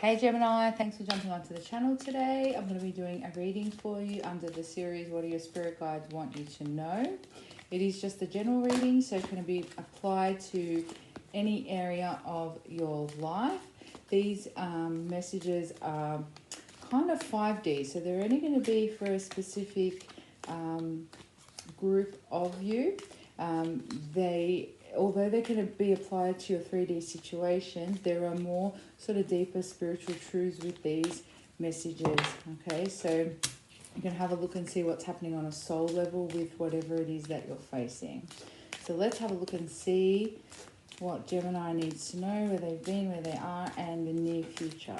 Hey Gemini, thanks for jumping onto the channel today. I'm going to be doing a reading for you under the series What Do Your Spirit Guides Want You to Know. It is just a general reading, so it's going to be applied to any area of your life. These messages are kind of 5D, so they're only going to be for a specific group of you. Although they can be applied to your 3D situation, there are more sort of deeper spiritual truths with these messages. Okay, so you can have a look and see what's happening on a soul level with whatever it is that you're facing. So let's have a look and see what Gemini needs to know, where they've been, where they are, and the near future.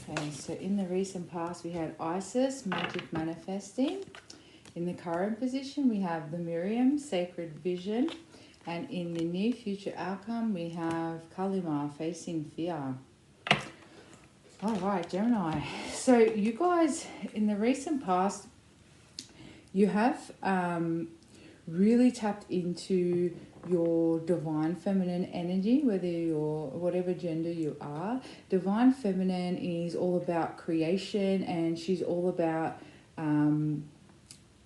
Okay, so in the recent past we had Isis, magic manifesting. In the current position, we have the Miriam, sacred vision. And in the near future outcome, we have Kalima, facing fear. All right, Gemini. So you guys, in the recent past, you have really tapped into your divine feminine energy, whatever gender you are. Divine feminine is all about creation, and she's all about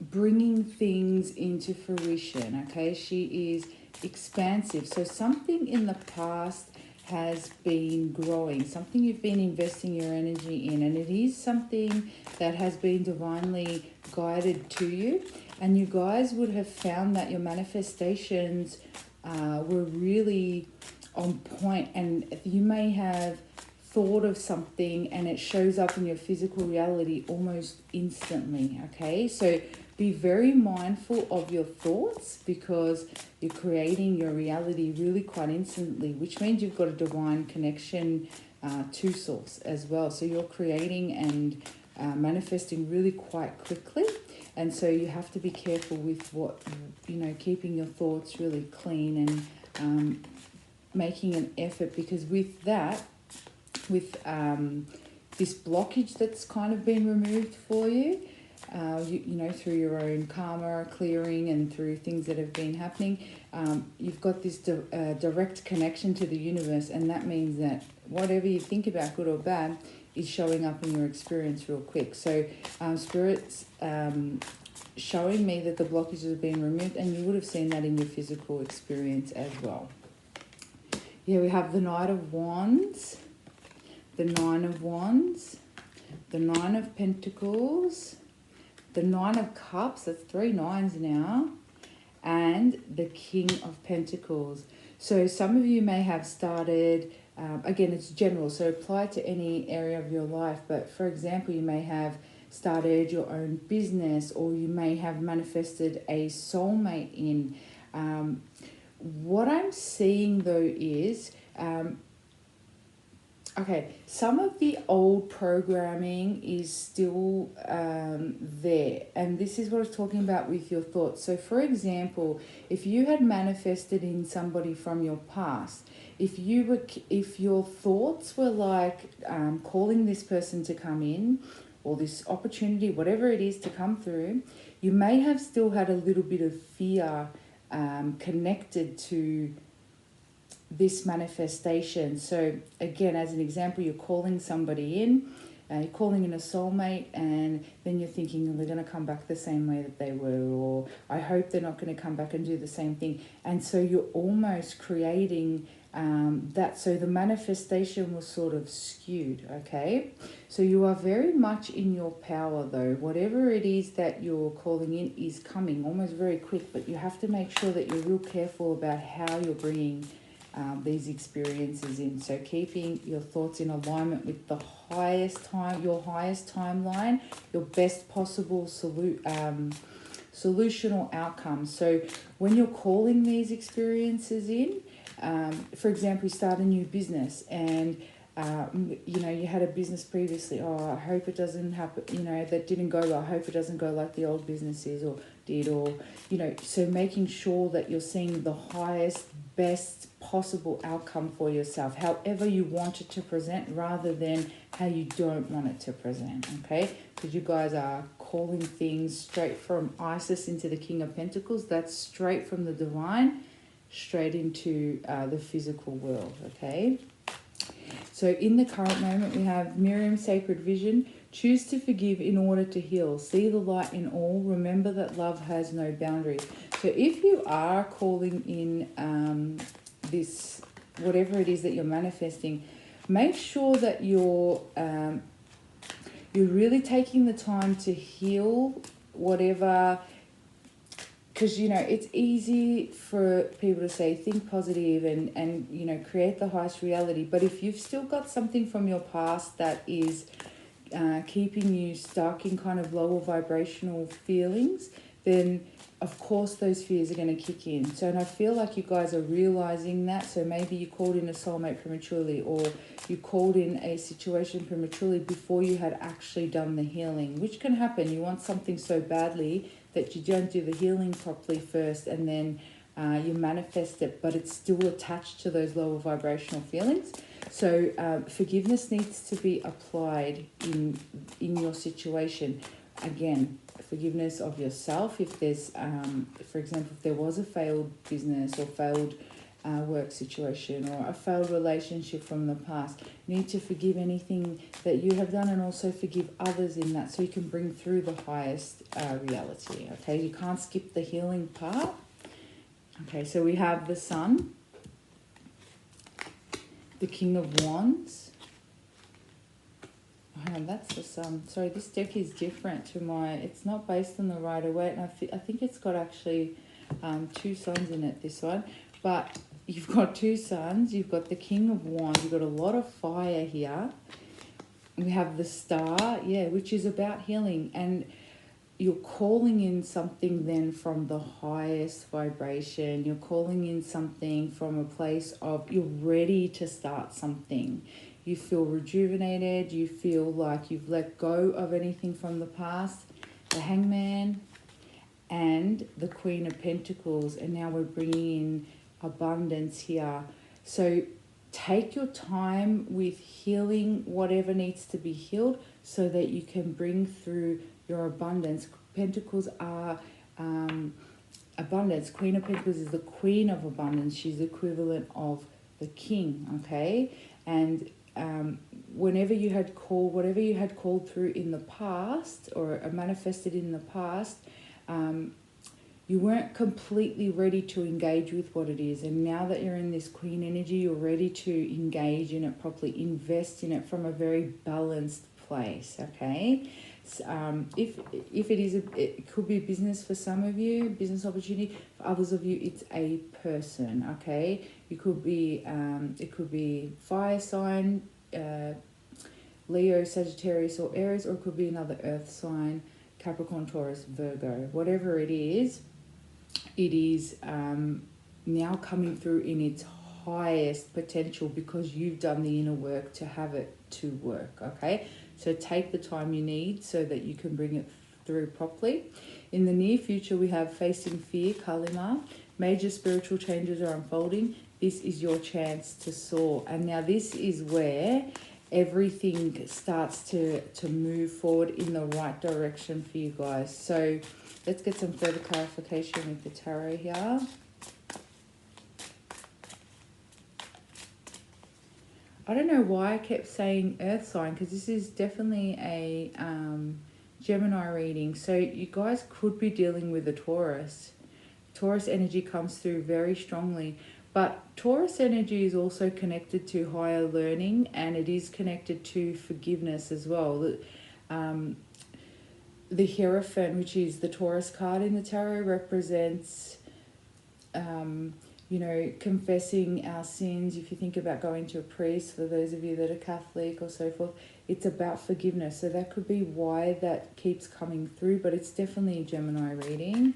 bringing things into fruition. Okay, she is expansive. So something in the past has been growing, something you've been investing your energy in, and it is something that has been divinely guided to you. And you guys would have found that your manifestations were really on point, and you may have thought of something and it shows up in your physical reality almost instantly. Okay, so be very mindful of your thoughts, because you're creating your reality really quite instantly, which means you've got a divine connection to source as well. So you're creating and manifesting really quite quickly. And so you have to be careful with what, keeping your thoughts really clean and making an effort, because with that, with this blockage that's kind of been removed for you, through your own karma clearing and through things that have been happening, you've got this direct connection to the universe, and that means that whatever you think about, good or bad, is showing up in your experience real quick. So Spirit's showing me that the blockages have been removed, and you would have seen that in your physical experience as well. Yeah, we have the Knight of Wands, the Nine of Wands, the Nine of Pentacles, the Nine of Cups, that's 3 nines now, and the King of Pentacles. So some of you may have started, again, it's general, so apply to any area of your life, but for example, you may have started your own business, or you may have manifested a soulmate in. What I'm seeing though is, okay, some of the old programming is still there. And this is what I was talking about with your thoughts. So for example, if you had manifested in somebody from your past, if your thoughts were like calling this person to come in, or this opportunity, whatever it is to come through, you may have still had a little bit of fear connected to this manifestation. So again, as an example, you're calling somebody in, you're calling in a soulmate, and then you're thinking, they're going to come back the same way that they were, or I hope they're not going to come back and do the same thing. And so you're almost creating that. So the manifestation was sort of skewed. Okay, so you are very much in your power though. Whatever it is that you're calling in is coming almost very quick, but you have to make sure that you're real careful about how you're bringing these experiences in. So keeping your thoughts in alignment with the your highest timeline, your best possible solutional outcome. So when you're calling these experiences in, for example, you start a new business, and you had a business previously. Oh, I hope it doesn't happen. That didn't go well. I hope it doesn't go like the old businesses did, or so making sure that you're seeing the highest, best possible outcome for yourself, however you want it to present, rather than how you don't want it to present. Okay, because you guys are calling things straight from Isis into the King of Pentacles. That's straight from the divine. straight into the physical world, okay? So in the current moment, we have Miriam's sacred vision. Choose to forgive in order to heal. See the light in all. Remember that love has no boundaries. So if you are calling in this, whatever it is that you're manifesting, make sure that you're really taking the time to heal whatever. Because, you know, it's easy for people to say, think positive and, you know, create the highest reality. But if you've still got something from your past that is keeping you stuck in kind of lower vibrational feelings, then, of course, those fears are going to kick in. So, and I feel like you guys are realizing that. So maybe you called in a soulmate prematurely, or you called in a situation prematurely before you had actually done the healing, which can happen. You want something so badly that you don't do the healing properly first, and then you manifest it, but it's still attached to those lower vibrational feelings. So forgiveness needs to be applied in your situation. Again, forgiveness of yourself if there's, for example, if there was a failed business or failed work situation or a failed relationship from the past. You need to forgive anything that you have done, and also forgive others in that, so you can bring through the highest reality. Okay, you can't skip the healing part. Okay, so we have the Sun, the King of Wands. Oh, that's the Sun. Sorry, this deck is different to my, it's not based on the Rider-Waite, and I think it's got actually two suns in it, this one. But you've got two suns, you've got the King of Wands, you've got a lot of fire here. We have the Star, yeah, which is about healing. And you're calling in something then from the highest vibration. You're calling in something from a place of you're ready to start something. You feel rejuvenated. You feel like you've let go of anything from the past. The Hangman and the Queen of Pentacles. And now we're bringing in abundance here. So take your time with healing whatever needs to be healed, so that you can bring through your abundance. Pentacles are abundance. Queen of Pentacles is the queen of abundance. She's the equivalent of the king, okay? And whenever you had called, whatever you had called through in the past or manifested in the past, you weren't completely ready to engage with what it is. And now that you're in this queen energy, you're ready to engage in it properly, invest in it from a very balanced place, okay? So, if it is, it could be business for some of you, business opportunity. For others of you, it's a person, okay? You could be, it could be fire sign, Leo, Sagittarius or Aries, or it could be another earth sign, Capricorn, Taurus, Virgo. Whatever it is now coming through in its highest potential, because you've done the inner work to have it to work, okay? So take the time you need so that you can bring it through properly. In the near future, we have facing fear, Kalima. Major spiritual changes are unfolding. This is your chance to soar. And now this is where everything starts to move forward in the right direction for you guys. So let's get some further clarification with the tarot here. I don't know why I kept saying earth sign, because this is definitely a Gemini reading. So you guys could be dealing with a Taurus. Taurus energy comes through very strongly. But Taurus energy is also connected to higher learning, and it is connected to forgiveness as well. The Hierophant, which is the Taurus card in the tarot, represents confessing our sins. If you think about going to a priest, for those of you that are Catholic or so forth, it's about forgiveness. So that could be why that keeps coming through, but it's definitely a Gemini reading.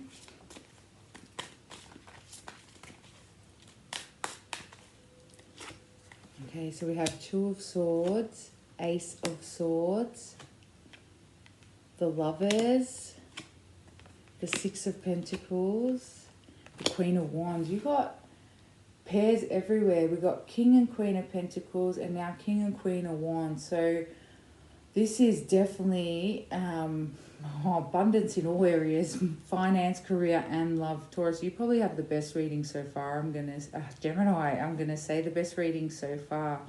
Okay, so we have Two of Swords, Ace of Swords, the Lovers, the Six of Pentacles, the Queen of Wands. You've got pairs everywhere. We've got King and Queen of Pentacles, and now King and Queen of Wands. So This is definitely abundance in all areas, finance, career, and love. Taurus, you probably have the best reading so far. Gemini, I'm gonna say the best reading so far.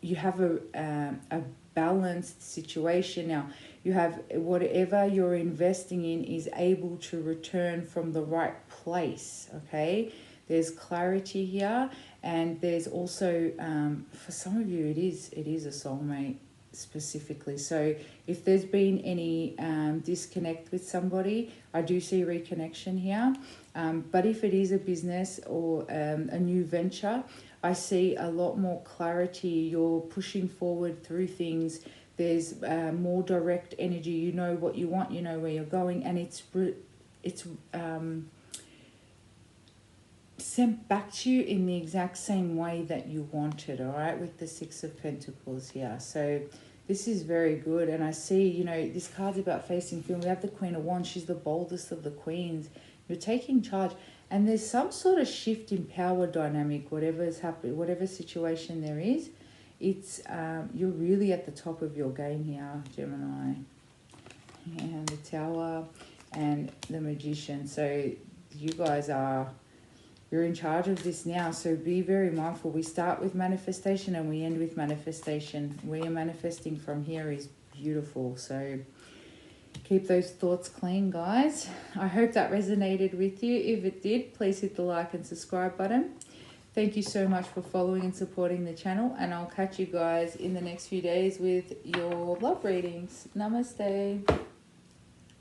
You have a balanced situation now. You have whatever you're investing in is able to return from the right place. Okay, there's clarity here, and there's also for some of you it is a soulmate specifically. So if there's been any disconnect with somebody, I do see reconnection here. But if it is a business or a new venture, I see a lot more clarity. You're pushing forward through things. There's more direct energy. You know what you want. You know where you're going, and it's sent back to you in the exact same way that you wanted. All right, with the Six of Pentacles here. So this is very good. And I see, you know, this card's about facing fear. We have the Queen of Wands. She's the boldest of the queens. You're taking charge. And there's some sort of shift in power dynamic, whatever is happening, whatever situation there is. It's you're really at the top of your game here, Gemini. And the Tower and the Magician. So you guys you're in charge of this now. So be very mindful. We start with manifestation and we end with manifestation. Where you're manifesting from here is beautiful. So keep those thoughts clean, guys. I hope that resonated with you. If it did, please hit the like and subscribe button. Thank you so much for following and supporting the channel. And I'll catch you guys in the next few days with your love readings. Namaste.